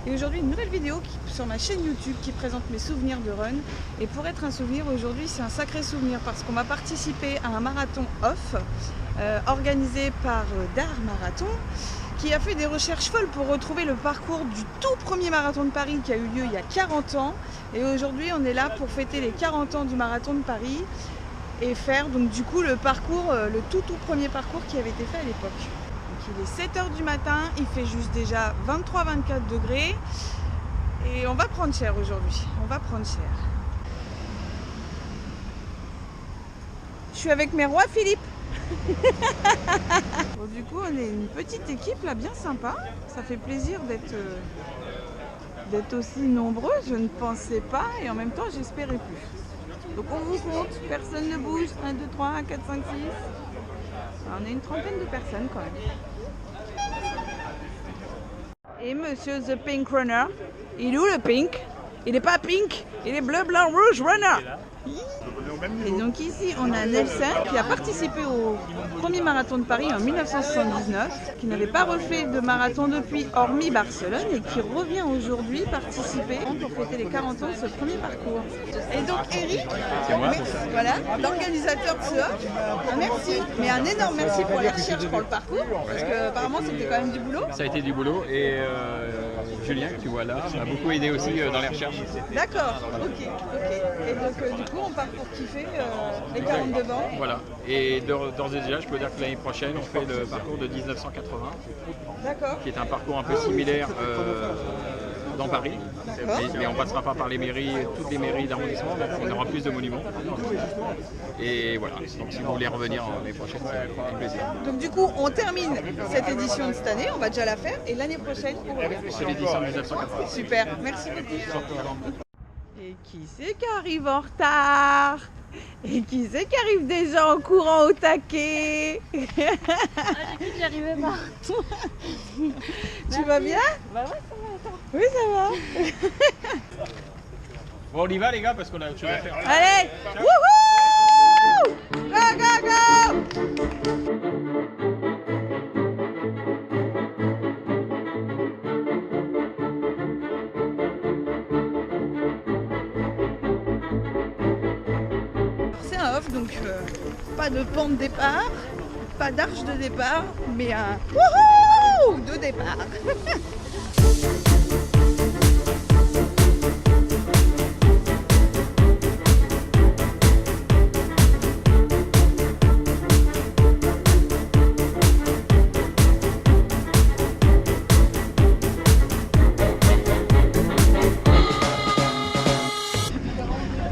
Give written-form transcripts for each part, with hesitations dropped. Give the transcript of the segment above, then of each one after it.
Et aujourd'hui une nouvelle vidéo sur ma chaîne YouTube qui présente mes souvenirs de run. Et pour être un souvenir aujourd'hui, c'est un sacré souvenir parce qu'on va participer à un marathon off organisé par Dar Marathon, qui a fait des recherches folles pour retrouver le parcours du tout premier marathon de Paris qui a eu lieu il y a 40 ans. Et aujourd'hui on est là pour fêter les 40 ans du marathon de Paris et faire donc du coup le parcours, le tout premier parcours qui avait été fait à l'époque. Il est 7 h du matin, il fait juste déjà 23-24 degrés et on va prendre cher aujourd'hui, on va prendre cher. Je suis avec mes rois Philippe. Bon, du coup on est une petite équipe là, bien sympa, ça fait plaisir d'être aussi nombreux, je ne pensais pas et en même temps j'espérais plus. Donc on vous compte, personne ne bouge, 1, 2, 3, 4, 5, 6. Alors, on est une trentaine de personnes quand même. Et monsieur The Pink Runner, il est où le pink? Il n'est pas pink, il est bleu, blanc, rouge runner. Et donc ici on a Nelson qui a participé au premier marathon de Paris en 1979, qui n'avait pas refait de marathon depuis hormis Barcelone et qui revient aujourd'hui participer pour fêter les 40 ans de ce premier parcours. Et donc Eric, voilà, l'organisateur de ce off, merci, mais un énorme merci pour les recherches pour le parcours, parce que apparemment c'était quand même du boulot. Ça a été du boulot et Julien que tu vois là m'a beaucoup aidé aussi dans les recherches. D'accord, ok. Et donc du coup on part pour kiffer les 42 bancs. Voilà, et d'ores et déjà je peux dire que l'année prochaine on fait le parcours de 1980. D'accord. Qui est un parcours un peu similaire dans Paris, mais on ne passera pas par les mairies, toutes les mairies d'arrondissement, donc on aura plus de monuments. Et voilà, donc si vous voulez revenir l'année prochaine, c'est avec plaisir. Donc du coup, on termine cette édition de cette année, on va déjà la faire, et l'année prochaine, on revient. C'est l'édition de 1980. Super, merci beaucoup. Et qui c'est qui arrive en retard? Et qui c'est qui arrive déjà en courant au taquet? J'ai cru que j'arrivais pas. Tu vas bien? Bah ouais, ça va, attends. Oui, ça va. Bon, on y va les gars parce qu'on a autre chose à faire. Allez, wouhou! Go, go, go! Donc pas de pente de départ, pas d'arche de départ, mais un wouhou de départ.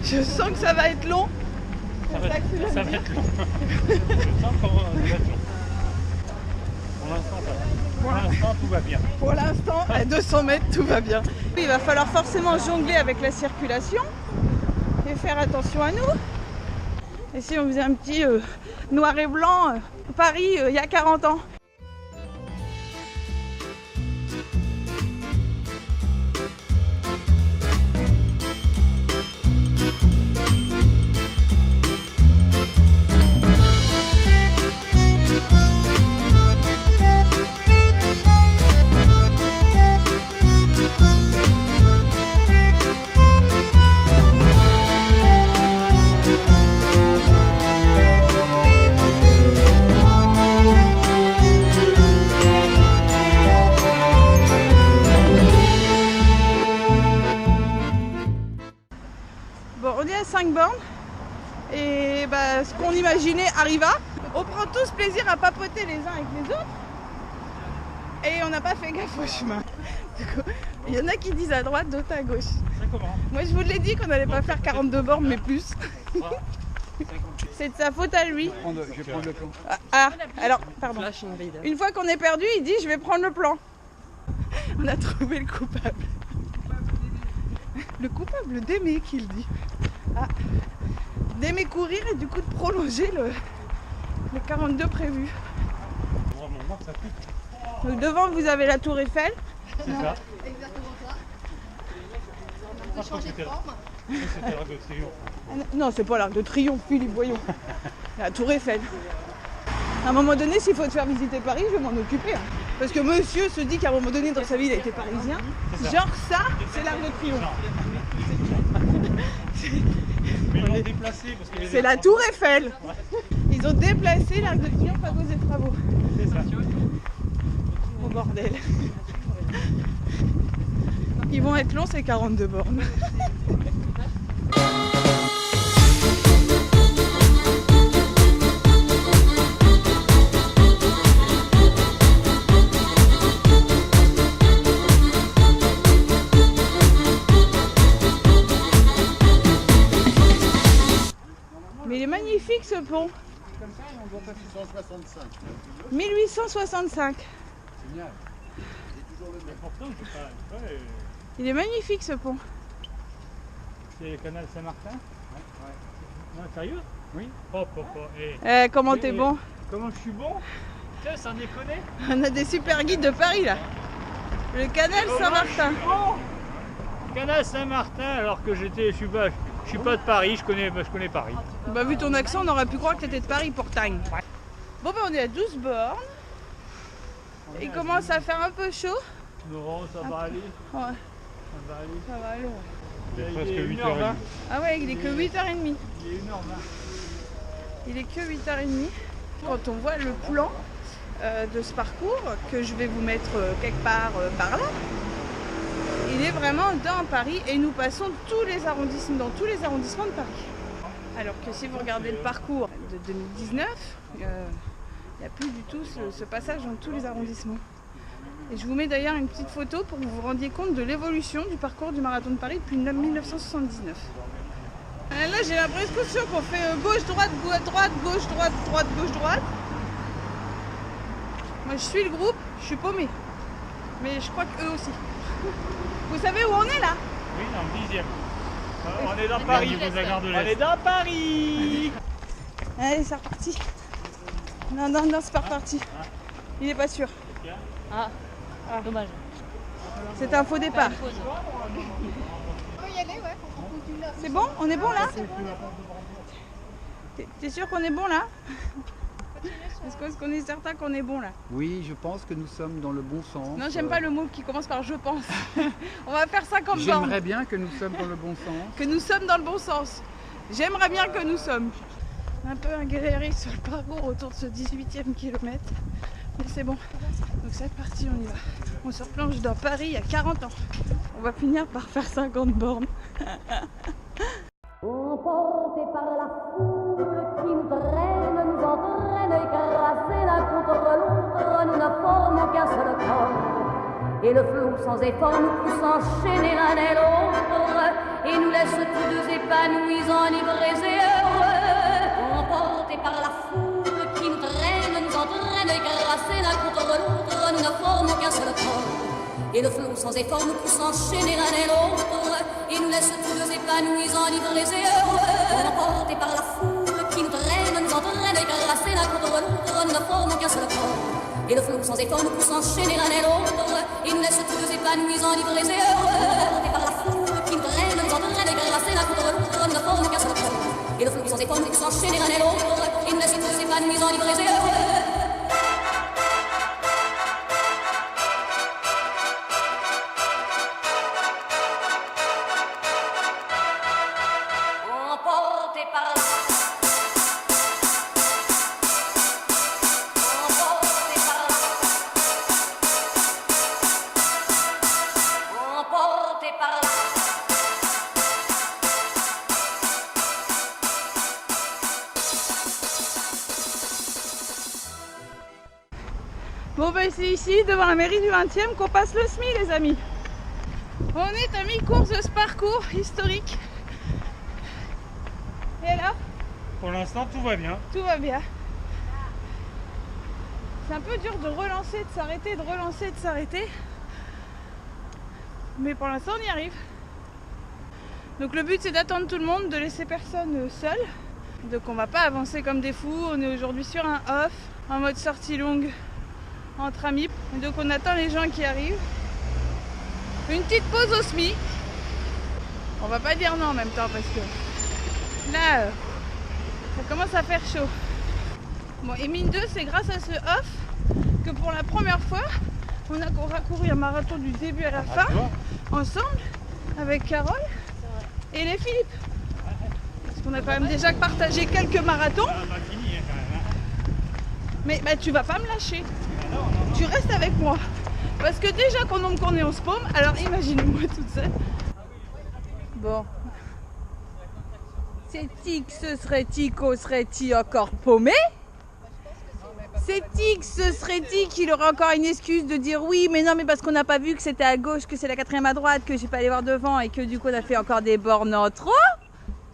Je sens que ça va être long. Ça va être long. Je sens qu'on va être long. Pour l'instant, tout va bien. Pour l'instant, à 200 mètres, tout va bien. Il va falloir forcément jongler avec la circulation et faire attention à nous. Et si on faisait un petit noir et blanc, Paris, il y a 40 ans. Bon, on est à 5 bornes et bah, ce qu'on imaginait arriva. On prend tous plaisir à papoter les uns avec les autres et on n'a pas fait gaffe au chemin. Il y en a qui disent à droite, d'autres à gauche. Moi je vous l'ai dit qu'on n'allait pas faire 42 bornes mais plus. C'est de sa faute à lui. Je vais prendre le plan. Ah, alors, pardon. Une fois qu'on est perdu, il dit je vais prendre le plan. On a trouvé le coupable. Le coupable d'aimer, qu'il dit. Ah, d'aimer courir et du coup de prolonger le 42 prévu. Donc devant vous avez la tour Eiffel. C'est ça. Exactement ça. Je crois que c'était l'Arc de Triomphe. Non, c'est pas l'Arc de Triomphe, Philippe, voyons. La tour Eiffel. À un moment donné, s'il faut te faire visiter Paris, je vais m'en occuper. Hein. Parce que monsieur se dit qu'à un moment donné dans sa vie il a été parisien. Genre ça, c'est l'Arc de Triomphe. Mais ils l'ont déplacé parce que C'est la Tour Eiffel. Ils ont déplacé l'Arc de Triomphe à cause des travaux. c'est ça. Oh bordel. Ils vont être longs ces 42 bornes. Mais il est magnifique ce pont. 1865. Il est magnifique ce pont. C'est le canal Saint-Martin. Non, sérieux? Oui. Hop, hop, hop. Comment t'es bon? Comment je suis bon? Tiens, sans déconner. On a des super guides de Paris là. Le canal Saint-Martin. Canal Saint-Martin, alors que je suis pas de Paris, je connais Paris. Bah vu ton accent, on aurait pu croire que t'étais de Paris pourtant. Bon bah on est à 12 bornes. Il commence à faire un peu chaud. Non, ça va aller. Ouais, Ça va aller. ça va aller. Ouais. Il est presque 8h20. Ah ouais, il est que 8h30. Il est 1h20. Il est que 8h30. Quand on voit le plan de ce parcours, que je vais vous mettre quelque part par là, il est vraiment dans Paris et nous passons tous les arrondissements, dans tous les arrondissements de Paris. Alors que si vous regardez le parcours de 2019, il n'y a plus du tout ce passage dans tous les arrondissements. Et je vous mets d'ailleurs une petite photo pour que vous vous rendiez compte de l'évolution du parcours du Marathon de Paris depuis 1979. Là j'ai l'impression qu'on fait gauche-droite, gauche-droite, gauche-droite, droite, gauche-droite. Moi je suis le groupe, je suis paumée. Mais je crois qu'eux aussi. Vous savez où on est là? Oui, dans le 10e. On est dans Paris, vous la gare de l'Est. On est dans Paris. Allez, c'est reparti. Non, non, non, c'est pas reparti. Il est pas sûr. Ah, dommage. C'est un faux départ. C'est bon? On est bon là? T'es sûr qu'on est bon là? Est-ce qu'on est certain qu'on est bon là? Oui, je pense que nous sommes dans le bon sens. Non, j'aime pas le mot qui commence par je pense. On va faire 50 bornes. J'aimerais bien que nous sommes dans le bon sens. Que nous sommes dans le bon sens. J'aimerais bien que nous sommes. Un peu galéré sur le parcours autour de ce 18e kilomètre. Mais c'est bon. Donc c'est parti, on y va. On se replonge dans Paris il y a 40 ans. On va finir par faire 50 bornes. Emportés par la foule qui nous traîne, nous entraîne, écrasés l'un contre l'autre, nous ne formons qu'un seul corps. Et le flot sans effort nous pousse enchaîner l'un et l'autre, et nous laisse tous deux épanouis, enivrés et heureux. Emportés par la foule qui nous traîne, nous entraîne, écrasés l'un contre l'autre, nous ne formons qu'un seul corps. Et le flot sans effort nous pousse enchaîner l'un et l'autre, et nous laisse tous deux épanouis, enivrés et heureux. Emportés par la foule qui nous traîne, nous entraîne, écrasés l'un contre l'autre, nous ne formons qu'un seul corps. Et le flot sans effort nous pousse enchaîner l'un et l'autre, et nous laisse tous deux épanouis, enivrés et heureux. Emportés par la foule qui nous traîne, nous entraîne, écrasés l'un contre l'autre, nous ne formons qu'un seul corps. Et le flot sans effort nous pousse enchaîner l'un et l'autre, et nous laisse tous deux épanouis, enivrés et heureux. Bon bah c'est ici, devant la mairie du 20e, qu'on passe le SMI les amis. On est à mi-course de ce parcours historique. Et là, Pour l'instant, tout va bien. tout va bien. C'est un peu dur de relancer, de s'arrêter, de relancer, de s'arrêter. Mais pour l'instant on y arrive. Donc le but c'est d'attendre tout le monde, de laisser personne seul. Donc on va pas avancer comme des fous, on est aujourd'hui sur un off, en mode sortie longue entre amis. Et donc on attend les gens qui arrivent. Une petite pause au SMI. On va pas dire non en même temps parce que là ça commence à faire chaud. Bon et mine 2 c'est grâce à ce off que pour la première fois On a couru un marathon du début à la fin, ensemble, avec Carole et les Philippe. Parce qu'on a quand même déjà partagé quelques marathons. Mais bah, tu vas pas me lâcher. Tu restes avec moi. Parce que déjà qu'on est en se paume, alors imaginez-moi toute seule. Bon. C'est-il que ce serait-il qu'on serait-il encore paumé? C'est-il que ce serait-il qu'il aurait encore une excuse de dire oui, mais non, mais parce qu'on n'a pas vu que c'était à gauche, que c'est la 4e à droite, que j'ai pas allé voir devant et que du coup on a fait encore des bornes en trop?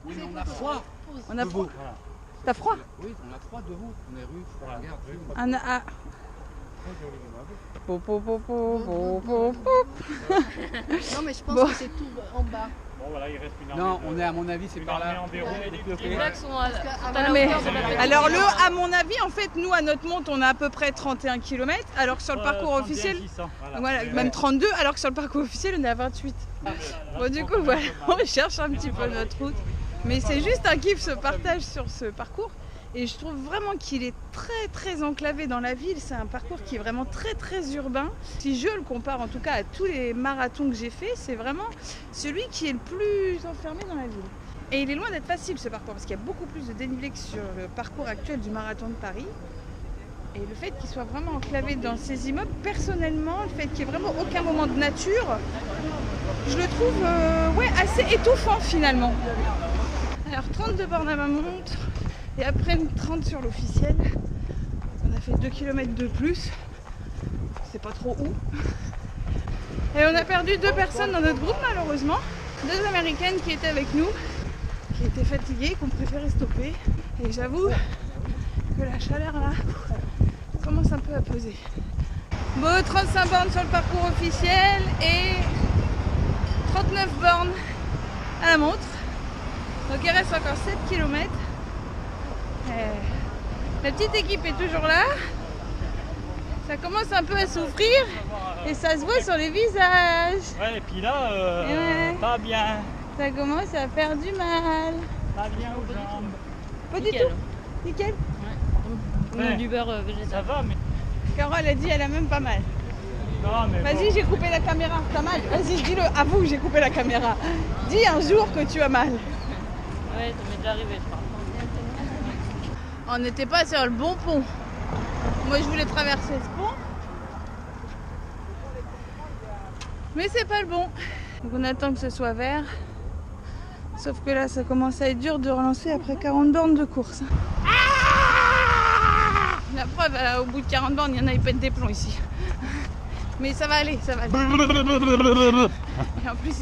Oui, mais on a froid. On a froid. T'as froid? Oui, on a froid de vous. On est rue, regarde. On a... Non, mais je pense que c'est tout en bas. Bon, voilà, il reste une armée. Non, on est à mon avis, c'est par là. Les blagues sont à la Mais, hauteur de la plaine. alors à mon avis, en fait, nous à notre monte, on a à peu près 31 km, alors que sur le parcours officiel, voilà, même 32, alors que sur le parcours officiel, on est à 28. Bon, du coup, voilà, on cherche un petit peu notre route. Mais c'est juste un kiff ce partage sur ce parcours. Et je trouve vraiment qu'il est très très enclavé dans la ville. C'est un parcours qui est vraiment très très urbain. Si je le compare en tout cas à tous les marathons que j'ai fait, c'est vraiment celui qui est le plus enfermé dans la ville. Et il est loin d'être facile ce parcours parce qu'il y a beaucoup plus de dénivelé que sur le parcours actuel du marathon de Paris. Et le fait qu'il soit vraiment enclavé dans ces immeubles, personnellement, le fait qu'il n'y ait vraiment aucun moment de nature, je le trouve ouais, assez étouffant finalement. Alors 32 bornes à ma montre. Et après une 30 sur l'officiel, on a fait 2 km de plus, c'est pas trop où. Et on a perdu 2 personnes dans notre groupe malheureusement, 2 américaines qui étaient avec nous, qui étaient fatiguées, qu'on préférait stopper. Et j'avoue que la chaleur là commence un peu à peser. Bon, 35 bornes sur le parcours officiel et 39 bornes à la montre. Donc il reste encore 7 km. La petite équipe est toujours là. Ça commence un peu à souffrir et ça se voit sur les visages. Ouais, et puis là, ouais. pas bien. Ça commence à faire du mal. Pas bien aux jambes. Pas du Nickel. tout. Nickel. On a du beurre végétal. Ça va, mais. Carole a dit elle a même pas mal. Non, mais Vas-y, bon. j'ai coupé la caméra. T'as mal? Vas-y, dis-le. Avoue que j'ai coupé la caméra. Dis un jour que tu as mal. Ouais, ça m'est déjà arrivé, je crois. On n'était pas sur le bon pont. Moi, je voulais traverser ce pont. Mais c'est pas le bon. Donc on attend que ce soit vert. Sauf que là, ça commence à être dur de relancer après 40 bornes de course. La preuve, au bout de 40 bornes, il y en a, ils pètent des plombs ici. Mais ça va aller, ça va aller. Et en plus,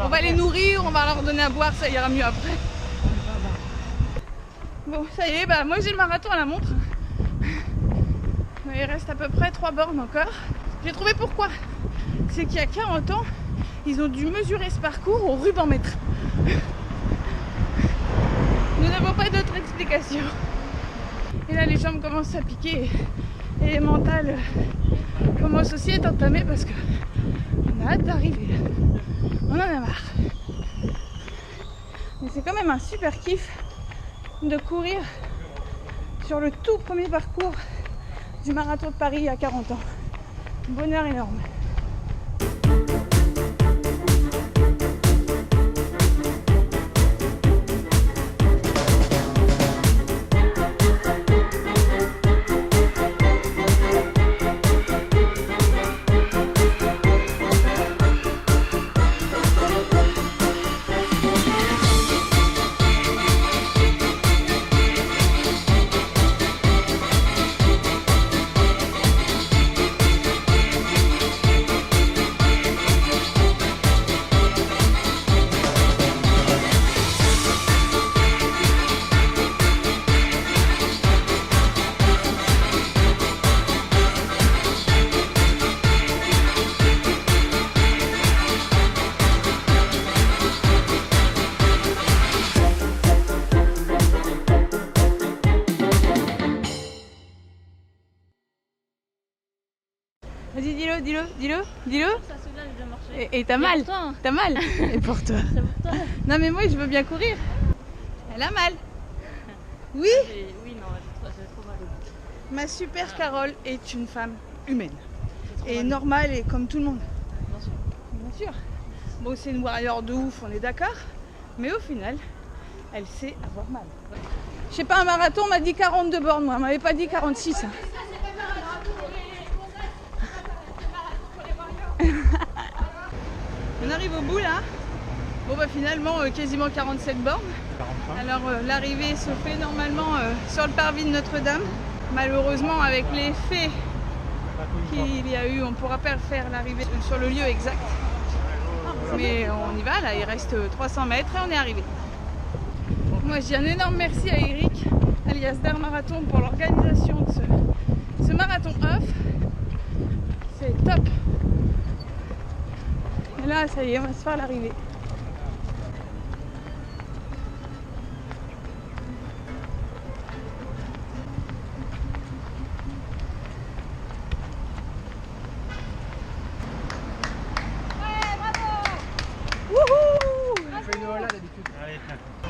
on va les nourrir, on va leur donner à boire, ça ira mieux après. Bon, ça y est, bah, moi j'ai le marathon à la montre. Il reste à peu près 3 bornes encore. J'ai trouvé pourquoi. C'est qu'il y a 40 ans, ils ont dû mesurer ce parcours au ruban-mètre. Nous n'avons pas d'autre explication. Et là, les jambes commencent à piquer et les mentales commencent aussi à être entamées parce qu'on a hâte d'arriver. On en a marre. Mais c'est quand même un super kiff de courir sur le tout premier parcours du marathon de Paris à 40 ans. Un bonheur énorme. Vas-y, dis-le. Ça celui-là, j'ai déjà marché. Et t'as Mais mal. pour toi, hein. T'as mal. Et pour toi. C'est pour toi. Non mais moi je veux bien courir. Elle a mal. Oui. Oui, non, j'ai trop mal. Ma super Carole est une femme humaine. Et normale et comme tout le monde. Bien sûr. Bon, c'est une warrior de ouf, on est d'accord. Mais au final, elle sait avoir mal. Je sais pas, un marathon, on m'a dit 42 bornes, moi. On m'avait pas dit 46. On arrive au bout là. Bon bah finalement quasiment 47 bornes. 45. Alors l'arrivée se fait normalement sur le parvis de Notre-Dame. Malheureusement avec les faits qu'il y a eu, on ne pourra pas faire l'arrivée sur le lieu exact. Mais on y va là, il reste 300 mètres et on est arrivé. Donc moi je dis un énorme merci à Eric, alias Dar Marathon, pour l'organisation de ce marathon off. C'est top. Et là ça y est, on va se faire l'arrivée.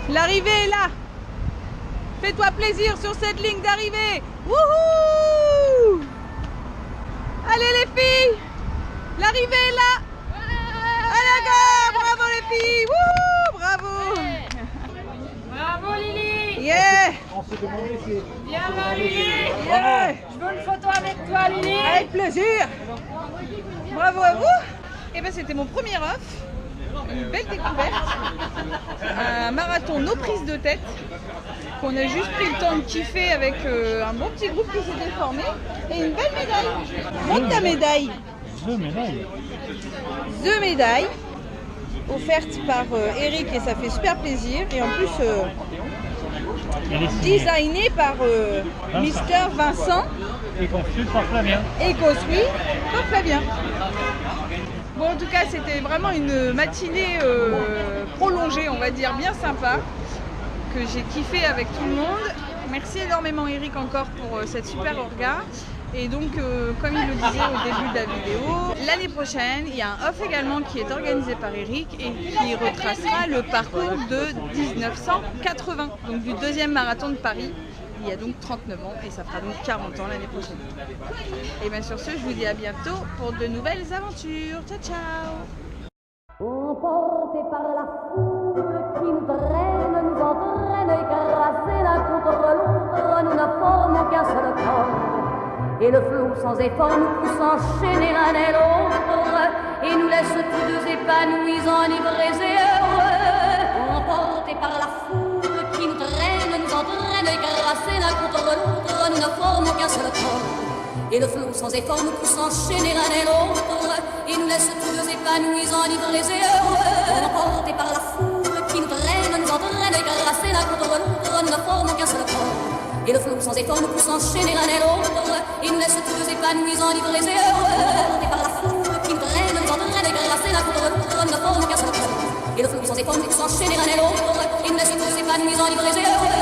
L'arrivée est là. Fais-toi plaisir sur cette ligne d'arrivée. Wouhou! Allez les filles, l'arrivée est là. Allez go, bravo les filles. Wouhou, bravo. Bravo Lily. Yeah. On s'est demandé si... Bien Lily. Yeah. Je veux une photo avec toi Lily. Avec plaisir. Bravo à vous. Et ben c'était mon premier off. Une belle découverte, un marathon no prise de tête qu'on a juste pris le temps de kiffer avec un bon petit groupe qui s'était formé et une belle médaille. Montre ta médaille. Deux médailles offertes par Eric et ça fait super plaisir et en plus designé par Mister Vincent Et construit par Flavien. et construit par Flavien. Bon, en tout cas, c'était vraiment une matinée prolongée, on va dire, bien sympa, que j'ai kiffé avec tout le monde. Merci énormément Eric encore pour cette super orga. Et donc, comme il le disait au début de la vidéo, l'année prochaine, il y a un off également qui est organisé par Eric et qui retracera le parcours de 1980, donc du deuxième marathon de Paris. Il y a donc 39 ans et ça fera donc 40 ans l'année prochaine. Et bien sur ce, je vous dis à bientôt pour de nouvelles aventures. Ciao, ciao! Emportés par la foule qui nous traîne, nous entraîne, écrasés l'un contre l'autre, nous ne formons qu'un seul corps. Et le flot sans effort nous pousse enchaîner l'un et l'autre, et nous laisse tous deux épanouis, enivrés et heureux. Emportés par la foule qui nous traîne, nous entraîne, écrasés l'un contre l'autre, nous ne formons qu'un seul corps. Et le flot sans effort nous pousse enchaîner l'un et l'autre, et nous laisse tous deux épanouis, enivrés et heureux. Emportés par la foule qui nous traîne, nous entraîne, écrasés l'un contre l'autre, nous ne formons qu'un seul corps. Et le flot sans effort nous pousse enchaîner l'un et l'autre, et nous laisse tous deux épanouis, enivrés et heureux. Emportés par la foule qui nous traîne, nous entraîne, écrasés l'un contre l'autre, nous ne formons qu'un seul corps. Et le flot sans effort nous pousse enchaîner l'un et l'autre, et nous laisse tous deux épanouis, enivrés et heureux.